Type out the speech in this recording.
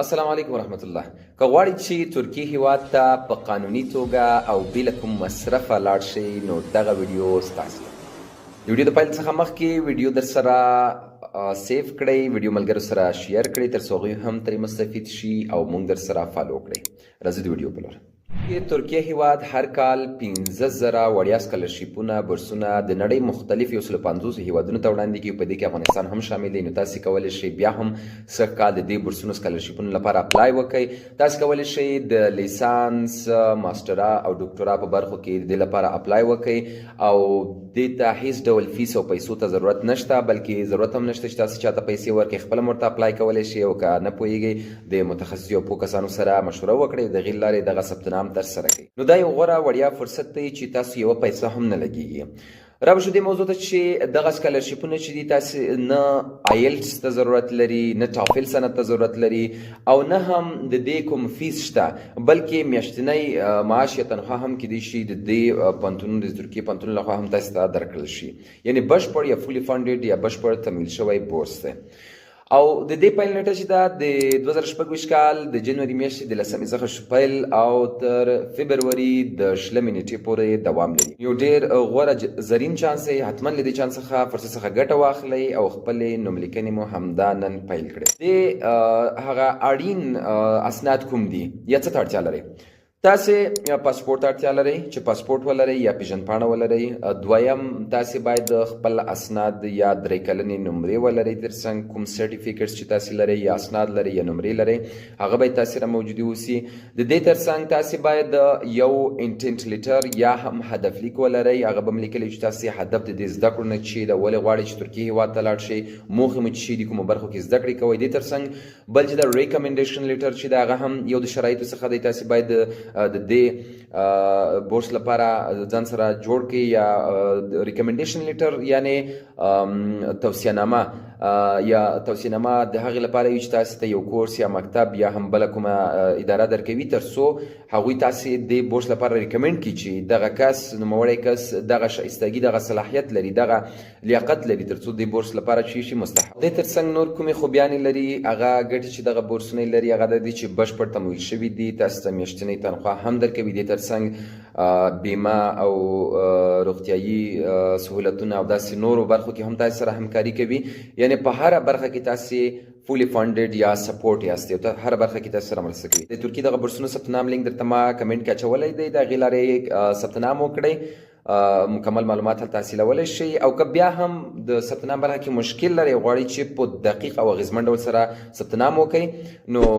السلام علیکم ورحمت الله. که غواړئ چې ترکیې هیواد ته په قانوني توګه او بې له کوم مصرفه لاړ شئ نو دغه ویډیو ستاسو ده. د ویډیو د پیل څخه مخکې ویډیو در سره سیف کړئ، ویډیو ملګرو سره شیر کړئ تر څو هغوی هم ترې مستفید شي او موږ در سره فالو کړئ. راځئ د ویډیو په لور. ترکیه هیواد هر کال 15,000 وړیا سکالرشیپونه بورسونه د نړۍ مختلف 150 هیوادونو ته وړاندې کوي، په دې کې افغانستان هم شامل دی. نو تاسې کولی شئ بیا هم سږ کال د دې بورسونو سکالرشیپونو لپاره اپلای وکړئ. تاسې کولی شئ د لیسانس، ماسټرا او ډاکټرا په برخو کې د دې لپاره اپلای وکړئ او دې ته هیڅ ډول فیس او پیسو ته ضرورت نشته، بلکې ضرورت هم نشته چې تاسې چاته پیسې ورکړئ. خپله هم ورته اپلای کولی شئ او که نه پوهېږئ د متخصصو او پوه کسانو سره مشوره وکړئ، د هغې له لارې دغه ثبت نام ترسره کړئ. نو دا یو غوره وړیا فرصت دی چې تاسو یوه پیسه هم نه لګېږي. را به شو دې موضوع ته چې دغه سکالرشیپونه چې دي تاسې نه آیلټس ته ضرورت لري، نه ټافل سند ته ضرورت لري او نه هم د دې کوم فیس شته، بلکې میاشتنی معاش یا تنخوا هم کیدای شي د دې پوهنتونونو د ترکیې پوهنتون لخوا هم تاسې ته درکړل شي. یعنې بشپړ یا فولي فنډډ یا بشپړ تمویل شوی بورس دی. او د دې پیل نیټه چې ده د 2026 کال د جنوري میاشتې د 10 څخه پیل او تر فبروري د 20 نیټې پورې دوام لري. یو ډېر غوره زرین چانس دی، حتما له دې چانس څخه فرصت څخه ګټه واخلئ او خپلې نوملیکنې مو همدا نن پیل کړئ. د هغه اړین اسناد کوم دي یا څه ته اړتیا لرئ؟ تاسې پاسپورت اړتیا لرئ چې پاسپورت ولرئ یا پیژندپاڼه ولرئ. دویم تاسې باید خپل اسناد یا 3 کلنې نمرې ولرئ، ترڅنګ کوم سرټیفیکټس چې تاسې لرئ یا اسناد لرئ یا نمرې لرئ هغه باید تاسې سره موجودي اوسي. د دې ترڅنګ تاسې باید یو انټنټ لیټر یا هم هدف لیک ولرئ. هغه به م لیکلی چې تاسې هدف د دې زده کړو نه چې د ولې غواړئ چې ترکیې هېواد ته لاړ شئ، موخې مو چې دي، کومو برخو کې زده کړې کوئ. دې ترڅنګ بل چې د ریکمنډیشن لیټر چې د هغه هم یو د شرایطو څخه دی، تاسې باید د دې بورس لپاره ځان سره جوړ کړئ یا ریکمنډیشن لیټر یعنې توصیهنامه یا توصیهنامه د هغې لپاره وي چې تاسې ته یو کورس یا مکتب یا هم بله کومه اداره درکوي تر څو هغوی تاسې د بورس لپاره ریکمنډ کړي چې دغه کس، نوموړی کس دغه شایستګي، دغه صلاحیت لري، دغه لیاقت لري تر څو د بورس لپاره چې شي مستحق. دې ترڅنګ نور کومې خوبیانې لري هغه ګټې چې دغه بورسونه لري هغه دا دي چې بشپړ تمویل شوي دي، تاسې ته میاشتنۍ تنخوا هم درکوي. دې ترڅنګ بیمه او روغتیایي سهولتونه او داسې نورو برخو کې هم تاسې سره همکاري کوي. یعنې په هره برخه کې تاسې فولي فنډډ یا سپورټ یاست، او هره برخه کې تاسې سره مرسته کوي. د ترکیې دغه بورسونو ثبت نام لینک درته ما کمنټ کې اچولی دی، د هغې لارې ثبت نام وکړئ، مکمل معلومات هلته حاصلولی شئ. او که بیا هم د ثبت نام برخه کې مشکل لرئ، غواړئ چې په دقیق او اغېزمن ډول سره ثبت نام وکړئ نو